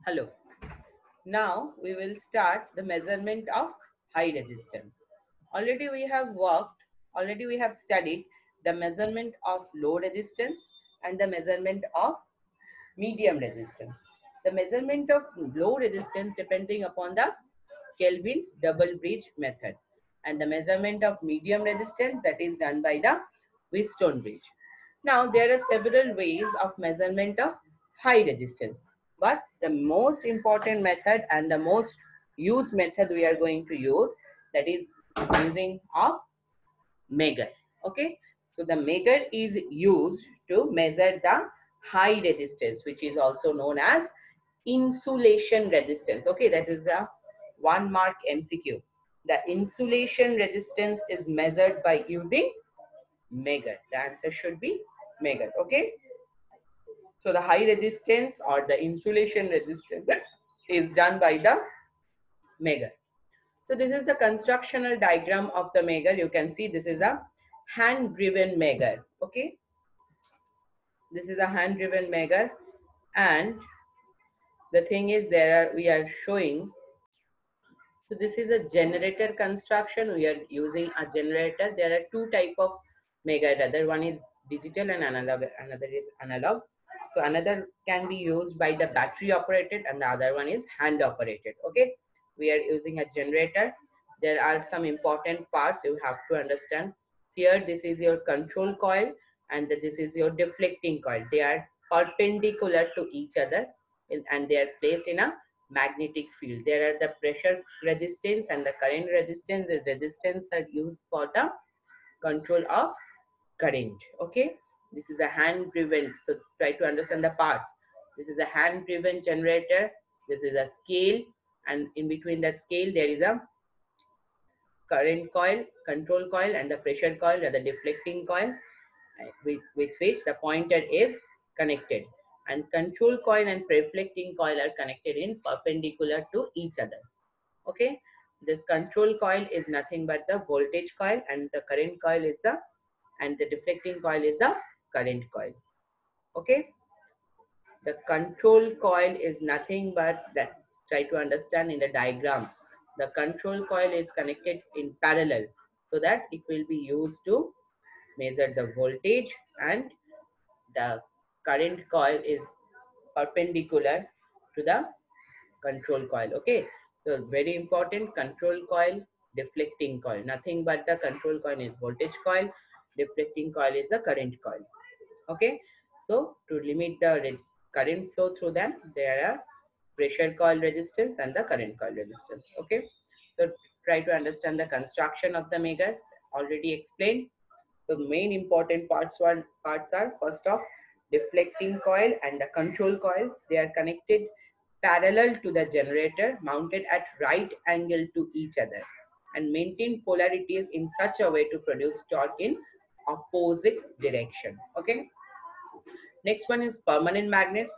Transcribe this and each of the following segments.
Hello. Now we will start the measurement of high resistance. Already we have studied the measurement of low resistance and the measurement of medium resistance. The measurement of low resistance depending upon the Kelvin's double bridge method, and the measurement of medium resistance that is done by the Wheatstone bridge. Now there are several ways of measurement of high resistance, but the most important method and the most used method we are going to use, that is using of Megger. Okay, so the Megger is used to measure the high resistance, which is also known as insulation resistance. Okay, that is a 1 mark MCQ. The insulation resistance is measured by using Megger. The answer should be Megger. Okay, so the high resistance or the insulation resistance is done by the Megger. So this is the constructional diagram of the Megger. You can see this is a hand driven Megger. Okay, this is a hand driven Megger, and the thing is there we are showing. So this is a generator construction. We are using a generator. There are two type of Megger. Other one is digital and another is analog. So another can be used by the battery operated and the other one is hand operated. Okay, we are using a generator. There are some important parts you have to understand. Here this is your control coil and this is your deflecting coil. They are perpendicular to each other and they are placed in a magnetic field. There are the pressure resistance and the current resistance. The resistance are used for the control of current. Okay, this is a hand driven. So try to understand the parts. This is a hand driven generator. This is a scale, and in between that scale there is a current coil, control coil, and the pressure coil or the deflecting coil, with which the pointer is connected, and control coil and reflecting coil are connected in perpendicular to each other. Okay, this control coil is nothing but the voltage coil and the current coil is the, and the deflecting coil is the current coil. Okay, the control coil is nothing but that, try to understand in the diagram, the control coil is connected in parallel so that it will be used to measure the voltage, and the current coil is perpendicular to the control coil. Okay, so very important, control coil, deflecting coil, nothing but the control coil is voltage coil, deflecting coil is the current coil. Okay, so to limit the current flow through them, there are pressure coil resistance and the current coil resistance. Okay, so try to understand the construction of the Megger, already explained. The main important parts are, first off, deflecting coil and the control coil. They are connected parallel to the generator, mounted at right angle to each other, and maintain polarities in such a way to produce torque in opposite direction. Okay, next one is permanent magnets.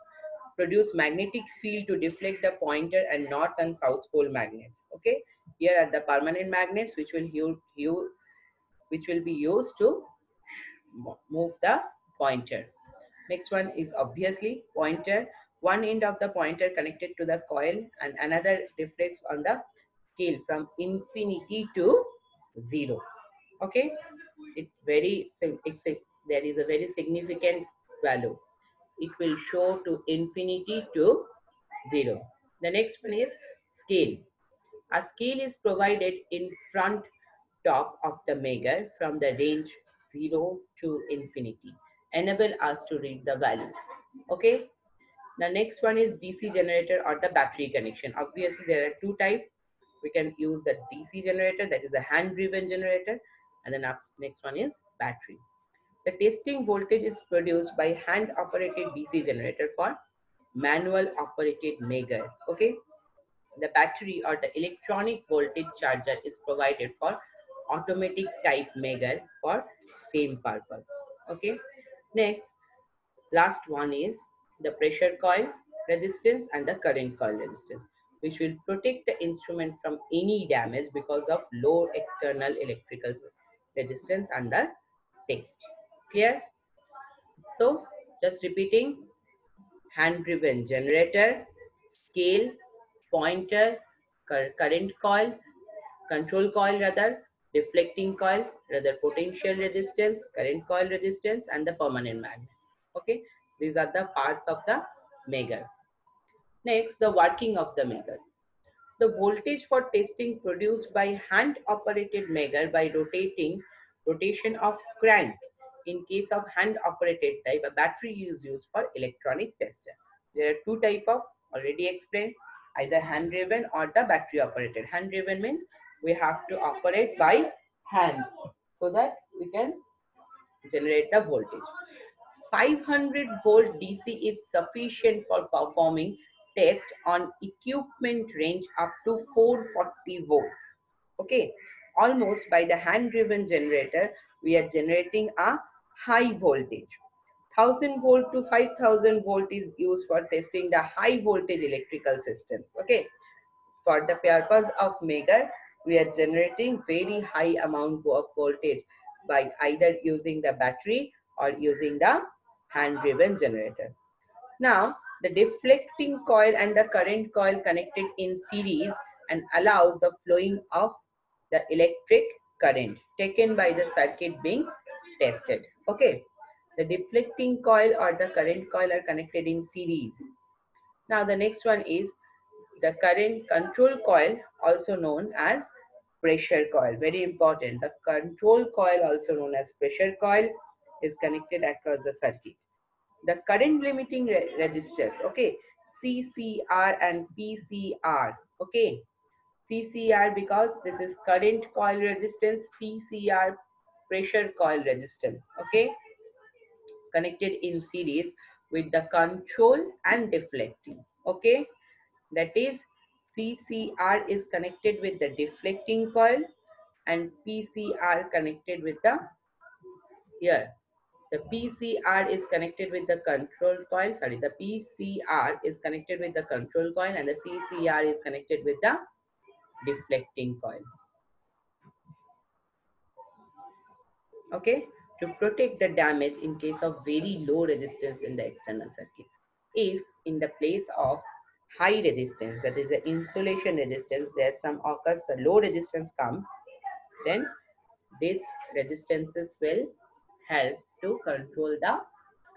Produce magnetic field to deflect the pointer and north and south pole magnets. Okay, here are the permanent magnets which will be used to move the pointer. Next one is obviously pointer. One end of the pointer connected to the coil and another deflects on the scale from infinity to 0. Okay, there is a very significant value. It will show to infinity to 0. The next one is scale. A scale is provided in front top of the Megger from the range 0 to infinity. Enable us to read the value. Okay. The next one is DC generator or the battery connection. Obviously, there are two types. We can use the DC generator, that is a hand-driven generator, and the next one is battery. The testing voltage is produced by hand-operated DC generator for manual operated Megger. Okay. The battery or the electronic voltage charger is provided for automatic type Megger for same purpose. Okay. Next, last one is the pressure coil resistance and the current coil resistance, which will protect the instrument from any damage because of low external electrical resistance under test. Clear? So just repeating: hand driven generator, scale, pointer, current coil, control coil rather, deflecting coil, rather potential resistance, current coil resistance, and the permanent magnets. Okay, these are the parts of the Megger. Next, the working of the Megger. The voltage for testing produced by hand-operated Megger by rotation of crank. In case of hand-operated type, a battery is used for electronic tester. There are two type of, already explained, either hand-driven or the battery-operated. Hand-driven means we have to operate by hand so that we can generate the voltage. 500 volt DC is sufficient for performing test on equipment range up to 440 volts. Okay, almost by the hand driven generator, we are generating a high voltage. 1000 volt to 5000 volt is used for testing the high voltage electrical systems. Okay, for the purpose of Megger, we are generating very high amount of voltage by either using the battery or using the hand-driven generator. Now, the deflecting coil and the current coil connected in series and allows the flowing of the electric current taken by the circuit being tested. Okay, the deflecting coil or the current coil are connected in series. Now, the next one is the current control coil, also known as pressure coil. Very important. The control coil, also known as pressure coil, is connected across the circuit. The current limiting resistors, okay, CCR and PCR, okay. CCR because this is current coil resistance, PCR pressure coil resistance, okay, connected in series with the control and deflecting, okay. That is CCR is connected with the deflecting coil and PCR connected with the here. The PCR is connected with the control coil. Sorry, the PCR is connected with the control coil and the CCR is connected with the deflecting coil. Okay, to protect the damage in case of very low resistance in the external circuit. If in the place of high resistance, that is the insulation resistance, there some occurs the low resistance comes, then these resistances will help to control the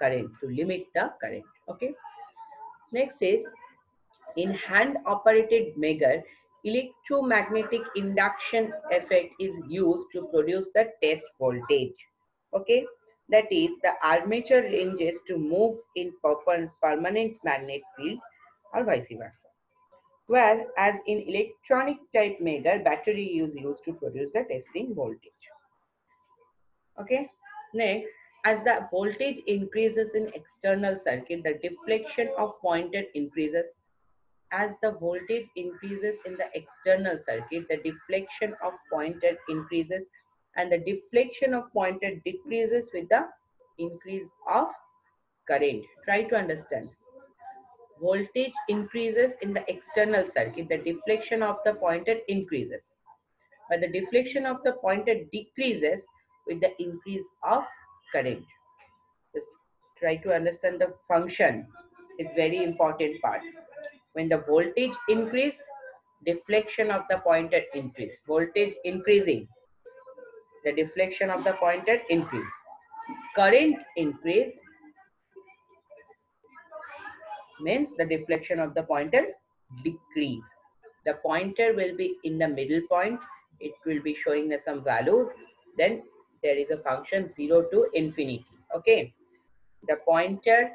current, to limit the current. Okay, next is in hand operated Megger, electromagnetic induction effect is used to produce the test voltage. Okay, that is the armature ranges to move in permanent magnet field or vice versa. Whereas in electronic type Megger, battery is used to produce the testing voltage. Okay, next, as the voltage increases in external circuit, the deflection of pointer increases. As the voltage increases in the external circuit, the deflection of pointer increases and the deflection of pointer decreases with the increase of current. Try to understand. Voltage increases in the external circuit, the deflection of the pointer increases. But the deflection of the pointer decreases with the increase of current. Just try to understand the function. It's very important part. When the voltage increase, deflection of the pointer increase. Voltage increasing, the deflection of the pointer increase. Current increase means the deflection of the pointer decrease. The pointer will be in the middle point. It will be showing us some values. Then there is a function 0 to infinity. Okay. The pointer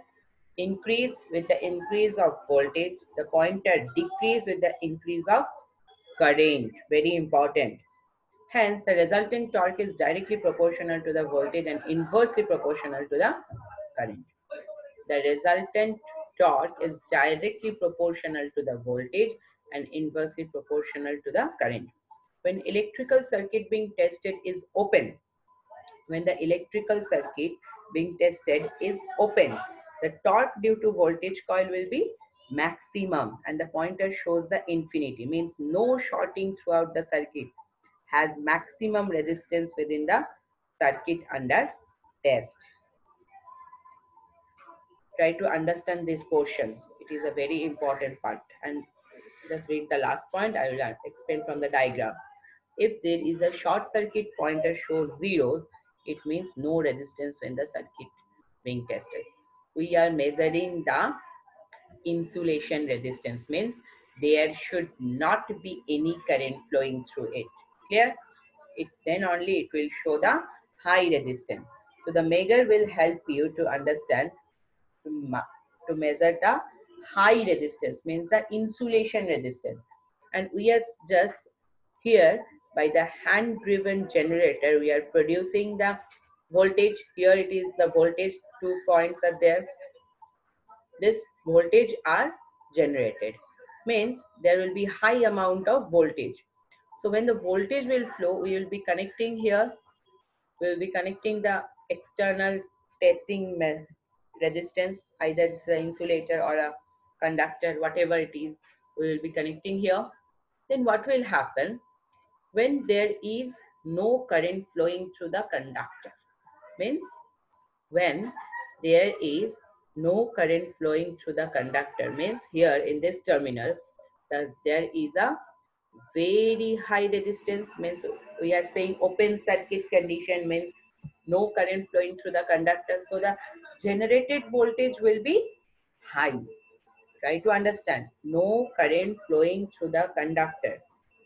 increase with the increase of voltage. The pointer decrease with the increase of current. Very important. Hence, the resultant torque is directly proportional to the voltage and inversely proportional to the current. The resultant torque is directly proportional to the voltage and inversely proportional to the current. When electrical circuit being tested is open, when the electrical circuit being tested is open, the torque due to voltage coil will be maximum and the pointer shows the infinity, means no shorting throughout the circuit, has maximum resistance within the circuit under test. Try to understand this portion. It it is a very important part. And just read the last point. I will explain from the diagram. If there is a short circuit pointer shows zeros, it means no resistance when the circuit being tested. We are measuring the insulation resistance, means there should not be any current flowing through it. Clear? It then only it will show the high resistance. So the measure will help you to understand to measure the high resistance, means the insulation resistance. And we are just here by the hand driven generator, we are producing the voltage. Here it is the voltage, 2 points are there. This voltage are generated, means there will be high amount of voltage. So when the voltage will flow, we will be connecting here, we will be connecting the external testing resistance, either it's the insulator or a conductor, whatever it is, we will be connecting here. Then what will happen when there is no current flowing through the conductor? Means when there is no current flowing through the conductor, means here in this terminal there is a very high resistance, means we are saying open circuit condition, means no current flowing through the conductor. So the generated voltage will be high. Try to understand, no current flowing through the conductor.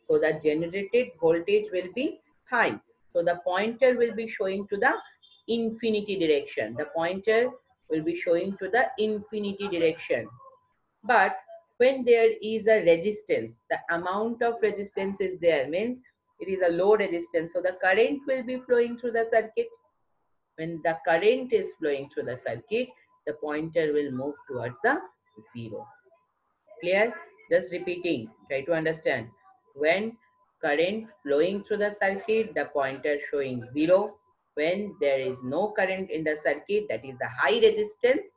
So the generated voltage will be high. So the pointer will be showing to the infinity direction. The pointer will be showing to the infinity direction. But when there is a resistance, the amount of resistance is there, means it is a low resistance. So the current will be flowing through the circuit. When the current is flowing through the circuit, the pointer will move towards the 0. Clear? Just repeating, try to understand. When current flowing through the circuit, the pointer showing 0. When there is no current in the circuit, that is the high resistance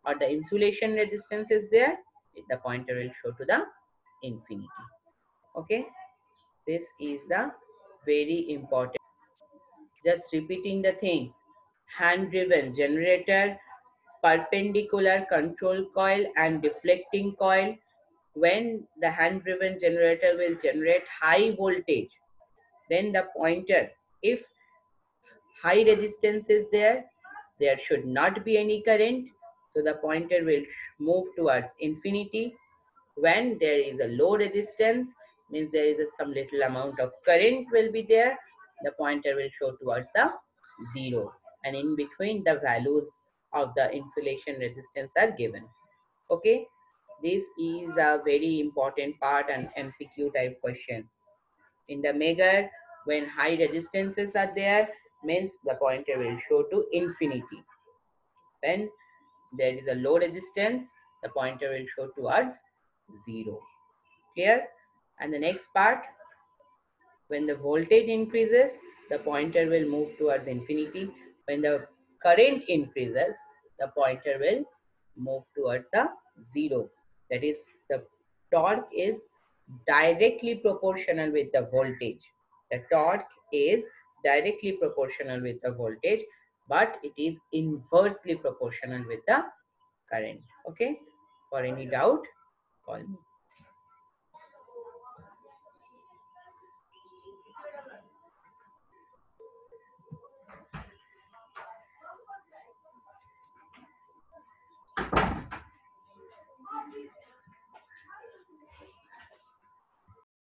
or the insulation resistance is there, the pointer will show to the infinity. Okay, this is the very important. Just repeating the things. Hand driven generator, perpendicular control coil and deflecting coil. When the hand driven generator will generate high voltage, then the pointer, if high resistance is there, there should not be any current, so the pointer will move towards infinity. When there is a low resistance, means there is some little amount of current will be there, the pointer will show towards the 0, and in between the values of the insulation resistance are given. Okay, this is a very important part and MCQ type question. In the measure, when high resistances are there, means the pointer will show to infinity. When there is a low resistance, the pointer will show towards 0. Clear? And the next part, when the voltage increases, the pointer will move towards infinity. When the current increases, the pointer will move towards the 0. That is, the torque is directly proportional with the voltage. The torque is directly proportional with the voltage, but it is inversely proportional with the current. Okay? For any doubt, call me.